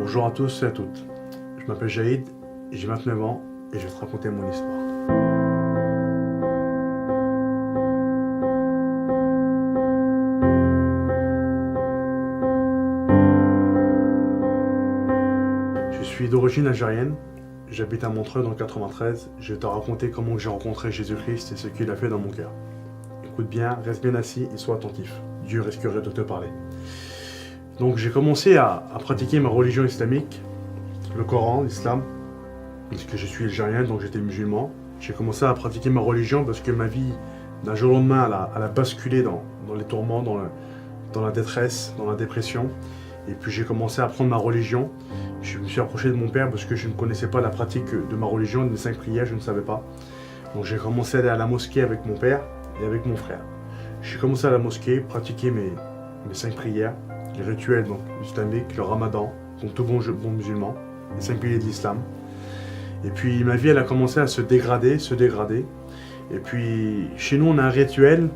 Bonjour à tous et à toutes. Je m'appelle Jaïd, j'ai 29 ans et je vais te raconter mon histoire. Je suis d'origine algérienne, j'habite à Montreux dans le 93. Je vais te raconter comment j'ai rencontré Jésus-Christ et ce qu'il a fait dans mon cœur. Écoute bien, reste bien assis et sois attentif. Dieu risquerait de te parler. Donc j'ai commencé à pratiquer ma religion islamique, le Coran, l'islam, parce que je suis algérien, donc j'étais musulman. J'ai commencé à pratiquer ma religion parce que ma vie, d'un jour au lendemain, elle a basculé dans les tourments, dans la détresse, dans la dépression. Et puis j'ai commencé à apprendre ma religion. Je me suis approché de mon père parce que je ne connaissais pas la pratique de ma religion, de mes 5 prières, je ne savais pas. Donc j'ai commencé à aller à la mosquée avec mon père et avec mon frère. J'ai commencé à la mosquée, pratiquer mes 5 prières, les rituels donc, islamiques, le ramadan, comme tout bon musulman, les 5 piliers de l'islam. Et puis ma vie, elle a commencé à se dégrader. Et puis chez nous, on a un rituel,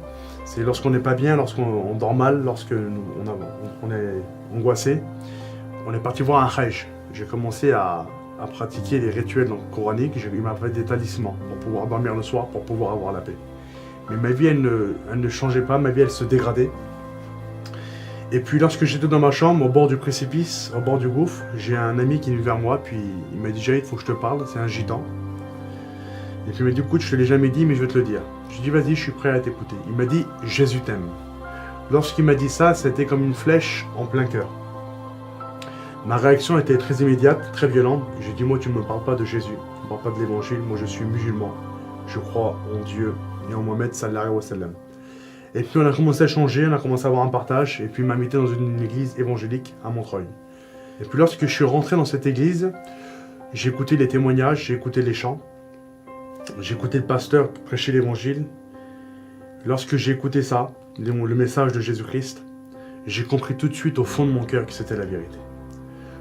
c'est lorsqu'on n'est pas bien, lorsqu'on dort mal, lorsqu'on est angoissé, on est parti voir un hajj. J'ai commencé à pratiquer les rituels donc, coraniques, il m'a fait des talismans pour pouvoir dormir le soir, pour pouvoir avoir la paix. Mais ma vie, elle ne changeait pas, ma vie, elle se dégradait. Et puis lorsque j'étais dans ma chambre, au bord du précipice, au bord du gouffre, j'ai un ami qui est venu vers moi, puis il m'a dit « Jaïd, il faut que je te parle, c'est un gitan. » Et puis il m'a dit « Écoute, je te l'ai jamais dit, mais je vais te le dire. » Je lui ai dit « Vas-y, je suis prêt à t'écouter. » Il m'a dit « Jésus t'aime. » Lorsqu'il m'a dit ça, c'était comme une flèche en plein cœur. Ma réaction était très immédiate, très violente. J'ai dit « Moi, tu ne me parles pas de Jésus, tu ne me parles pas de l'évangile, moi je suis musulman. Je crois en Dieu et en Mohamed sallallahu alayhi wa sallam. » Et puis on a commencé à changer, on a commencé à avoir un partage, et puis il m'a invité dans une église évangélique à Montreuil. Et puis lorsque je suis rentré dans cette église, j'ai écouté les témoignages, j'ai écouté les chants, j'ai écouté le pasteur prêcher l'évangile. Lorsque j'ai écouté ça, le message de Jésus-Christ, j'ai compris tout de suite au fond de mon cœur que c'était la vérité.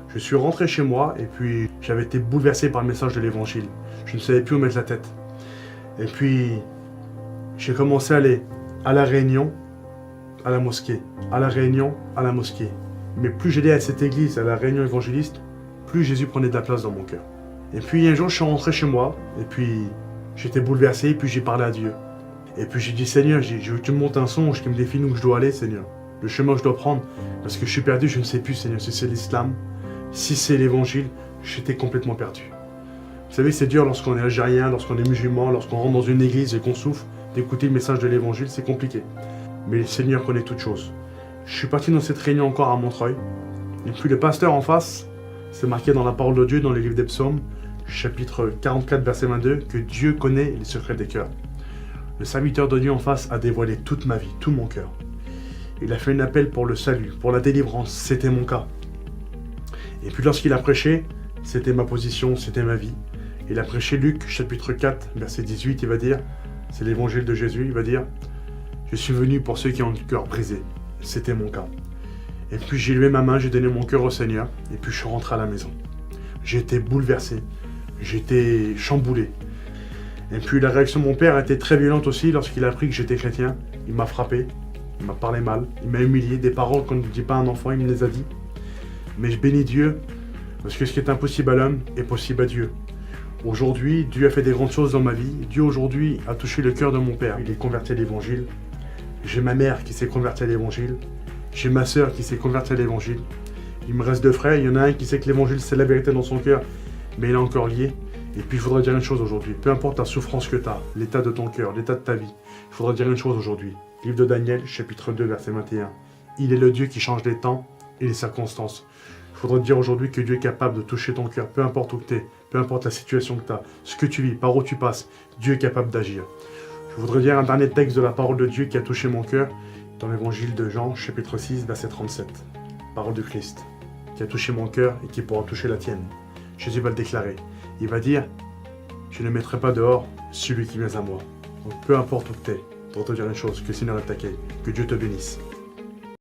Je suis rentré chez moi, et puis j'avais été bouleversé par le message de l'évangile. Je ne savais plus où mettre la tête. Et puis j'ai commencé à aller à la réunion, à la mosquée, à la réunion, à la mosquée. Mais plus j'allais à cette église, à la réunion évangéliste, plus Jésus prenait de la place dans mon cœur. Et puis un jour, je suis rentré chez moi, et puis j'étais bouleversé, et puis j'ai parlé à Dieu. Et puis j'ai dit, Seigneur, je veux que tu me montes un songe qui me définit où je dois aller, Seigneur. Le chemin que je dois prendre, parce que je suis perdu, je ne sais plus, Seigneur, si c'est l'islam, si c'est l'évangile, j'étais complètement perdu. Vous savez, c'est dur lorsqu'on est algérien, lorsqu'on est musulman, lorsqu'on rentre dans une église et qu'on souffre, d'écouter le message de l'évangile, c'est compliqué. Mais le Seigneur connaît toutes choses. Je suis parti dans cette réunion encore à Montreuil. Et puis le pasteur en face, c'est marqué dans la parole de Dieu, dans les livres des psaumes, chapitre 44, verset 22, que Dieu connaît les secrets des cœurs. Le serviteur de Dieu en face a dévoilé toute ma vie, tout mon cœur. Il a fait un appel pour le salut, pour la délivrance, c'était mon cas. Et puis lorsqu'il a prêché, c'était ma position, c'était ma vie. Il a prêché Luc, chapitre 4, verset 18, il va dire, c'est l'évangile de Jésus, il va dire « Je suis venu pour ceux qui ont le cœur brisé. » C'était mon cas. Et puis j'ai levé ma main, j'ai donné mon cœur au Seigneur, et puis je suis rentré à la maison. J'ai été bouleversé, j'étais chamboulé. Et puis la réaction de mon père a été très violente aussi lorsqu'il a appris que j'étais chrétien. Il m'a frappé, il m'a parlé mal, il m'a humilié, des paroles qu'on ne dit pas à un enfant, il me les a dit. Mais je bénis Dieu, parce que ce qui est impossible à l'homme est possible à Dieu. Aujourd'hui, Dieu a fait des grandes choses dans ma vie. Dieu aujourd'hui a touché le cœur de mon père. Il est converti à l'évangile. J'ai ma mère qui s'est convertie à l'évangile. J'ai ma sœur qui s'est convertie à l'évangile. Il me reste 2 frères. Il y en a un qui sait que l'évangile c'est la vérité dans son cœur, mais il est encore lié. Et puis il faudrait dire une chose aujourd'hui. Peu importe la souffrance que tu as, l'état de ton cœur, l'état de ta vie, il faudrait dire une chose aujourd'hui. Livre de Daniel, chapitre 2, verset 21. Il est le Dieu qui change les temps et les circonstances. Il faudrait dire aujourd'hui que Dieu est capable de toucher ton cœur, peu importe où tu es, peu importe la situation que tu as, ce que tu vis, par où tu passes, Dieu est capable d'agir. Je voudrais dire un dernier texte de la parole de Dieu qui a touché mon cœur, dans l'évangile de Jean, chapitre 6, verset 37. Parole de Christ, qui a touché mon cœur et qui pourra toucher la tienne. Jésus va le déclarer. Il va dire, je ne mettrai pas dehors celui qui vient à moi. Donc peu importe où tu es, pour te dire une chose, que le Seigneur t'accueille, que Dieu te bénisse.